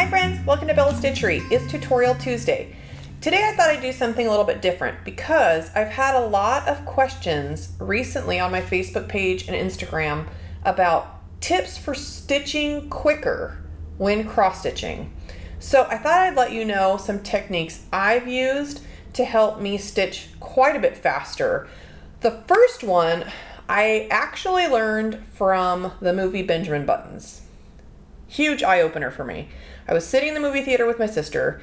Hi friends, welcome to Bella's Stitchery. It's Tutorial Tuesday. Today I thought I'd do something a little bit different because I've had a lot of questions recently on my Facebook page and Instagram about tips for stitching quicker when cross stitching. So I thought I'd let you know some techniques I've used to help me stitch quite a bit faster. The first one I actually learned from the movie Benjamin Buttons. Huge eye-opener for me. I was sitting in the movie theater with my sister,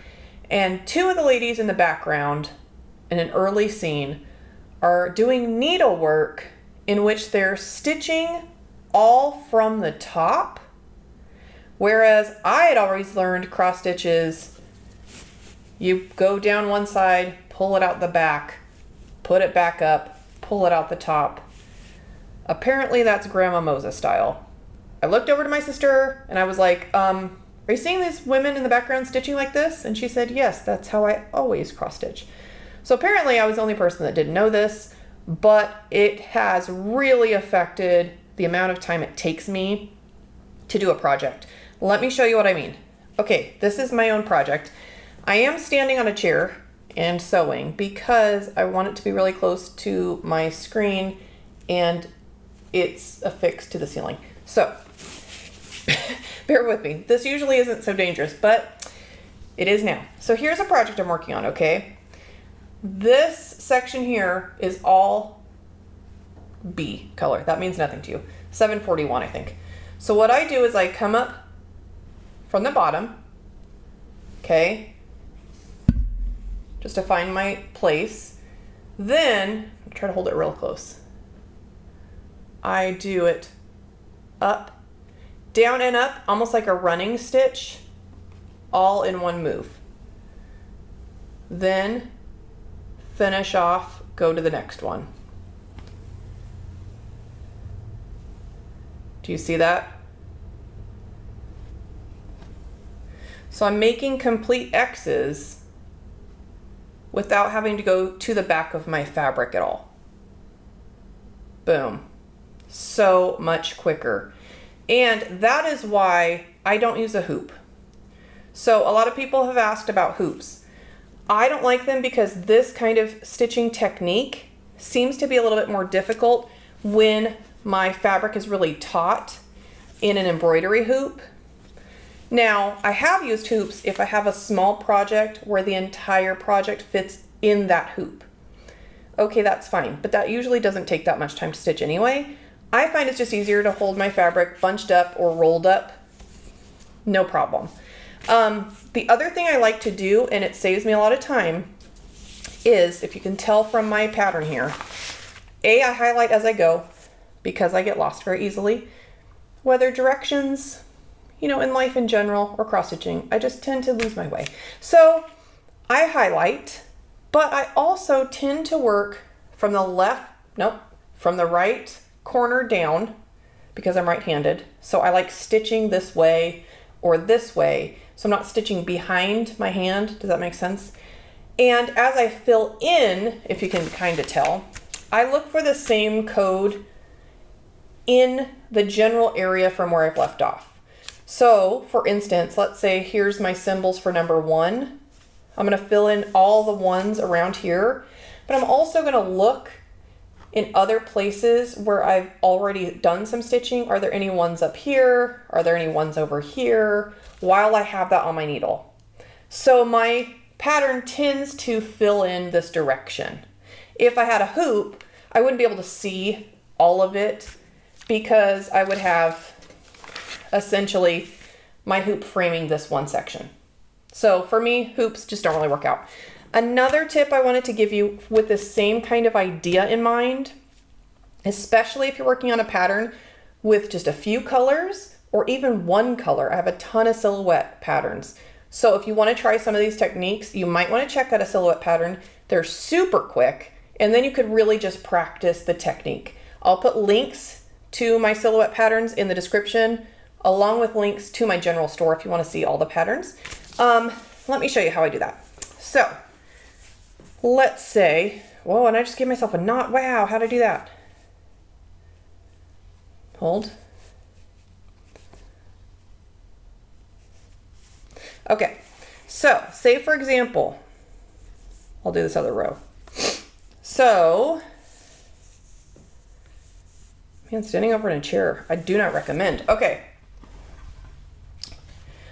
and two of the ladies in the background in an early scene are doing needlework in which they're stitching all from the top, whereas I had always learned cross stitches. You go down one side, pull it out the back, put it back up, pull it out the top. Apparently that's Grandma Moses style. I looked over to my sister and I was like, are you seeing these women in the background stitching like this? And she said, yes, that's how I always cross stitch. So apparently I was the only person that didn't know this, but it has really affected the amount of time it takes me to do a project. Let me show you what I mean. Okay, this is my own project. I am standing on a chair and sewing because I want it to be really close to my screen and it's affixed to the ceiling. So bear with me. This usually isn't so dangerous, but it is now. So here's a project I'm working on, okay? This section here is all B color. That means nothing to you. 741, I think. So what I do is I come up from the bottom, okay, just to find my place. Then, I'll try to hold it real close. I do it up, down and up, almost like a running stitch, all in one move. Then finish off, go to the next one. Do you see that? So I'm making complete X's without having to go to the back of my fabric at all. Boom. So much quicker. And that is why I don't use a hoop. So a lot of people have asked about hoops. I don't like them because this kind of stitching technique seems to be a little bit more difficult when my fabric is really taut in an embroidery hoop. Now, I have used hoops if I have a small project where the entire project fits in that hoop. Okay, that's fine, but that usually doesn't take that much time to stitch anyway. I find it's just easier to hold my fabric bunched up or rolled up. No problem. The other thing I like to do, and it saves me a lot of time, is, if you can tell from my pattern here, I highlight as I go because I get lost very easily. Whether directions, in life in general, or cross stitching, I just tend to lose my way. So I highlight, but I also tend to work from the right corner down because I'm right-handed. So I like stitching this way or this way. So I'm not stitching behind my hand. Does that make sense? And as I fill in, if you can kind of tell, I look for the same code in the general area from where I've left off. So for instance, let's say here's my symbols for number 1. I'm going to fill in all the ones around here, but I'm also going to look in other places where I've already done some stitching. Are there any ones up here? Are there any ones over here? While I have that on my needle. So my pattern tends to fill in this direction. If I had a hoop, I wouldn't be able to see all of it because I would have essentially my hoop framing this one section. So for me, hoops just don't really work out. Another tip I wanted to give you with the same kind of idea in mind, especially if you're working on a pattern with just a few colors or even one color. I have a ton of silhouette patterns. So if you want to try some of these techniques, you might want to check out a silhouette pattern. They're super quick, and then you could really just practice the technique. I'll put links to my silhouette patterns in the description, along with links to my general store if you want to see all the patterns. Let me show you how I do that. So let's say, whoa, and I just gave myself a knot. Wow, how'd I do that? Hold. Okay, so say for example, I'll do this other row. So, man, standing over in a chair, I do not recommend. Okay.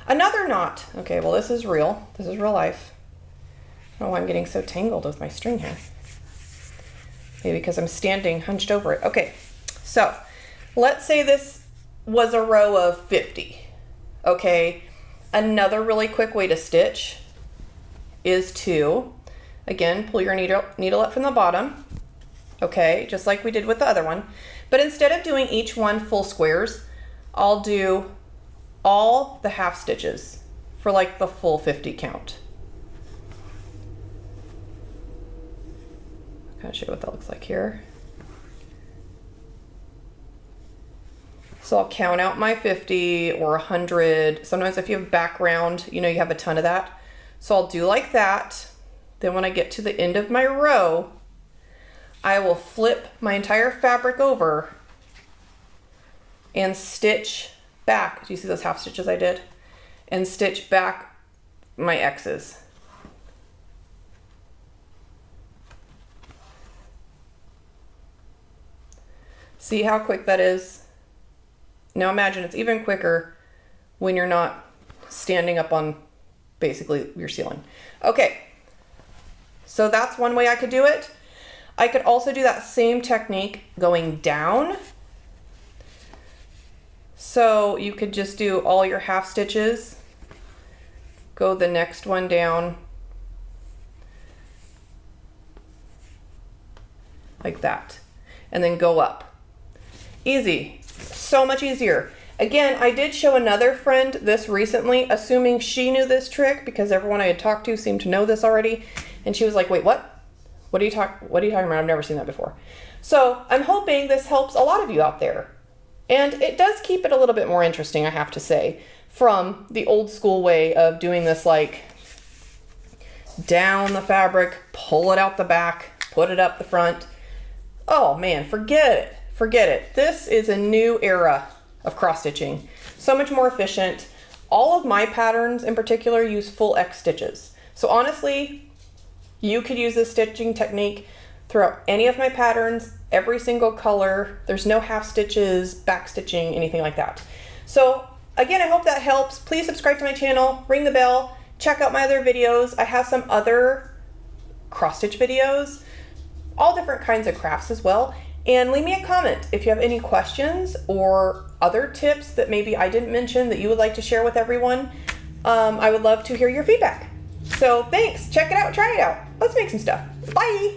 Another knot. Okay, well, this is real. This is real life. I don't know why I'm getting so tangled with my string here. Maybe because I'm standing hunched over it. Okay, so let's say this was a row of 50. Okay, another really quick way to stitch is to, again, pull your needle up from the bottom. Okay, just like we did with the other one. But instead of doing each one full squares, I'll do all the half stitches for like the full 50 count. I'll kind of show you what that looks like here. So I'll count out my 50 or 100. Sometimes if you have background, you know, you have a ton of that. So I'll do like that. Then when I get to the end of my row, I will flip my entire fabric over and stitch back. Do you see those half stitches I did? And stitch back my X's. See how quick that is? Now imagine it's even quicker when you're not standing up on basically your ceiling. Okay, so that's one way I could do it. I could also do that same technique going down. So you could just do all your half stitches, go the next one down like that, and then go up. Easy, so much easier. Again, I did show another friend this recently, assuming she knew this trick because everyone I had talked to seemed to know this already. And she was like, wait, what? What are you talking about? I've never seen that before. So I'm hoping this helps a lot of you out there. And it does keep it a little bit more interesting, I have to say, from the old school way of doing this, like down the fabric, pull it out the back, put it up the front. Oh man, forget it. Forget it. This is a new era of cross stitching. So much more efficient. All of my patterns in particular use full X stitches. So honestly, you could use this stitching technique throughout any of my patterns, every single color. There's no half stitches, back stitching, anything like that. So again, I hope that helps. Please subscribe to my channel, ring the bell, check out my other videos. I have some other cross stitch videos, all different kinds of crafts as well. And leave me a comment if you have any questions or other tips that maybe I didn't mention that you would like to share with everyone. I would love to hear your feedback. So thanks, check it out, try it out. Let's make some stuff. Bye.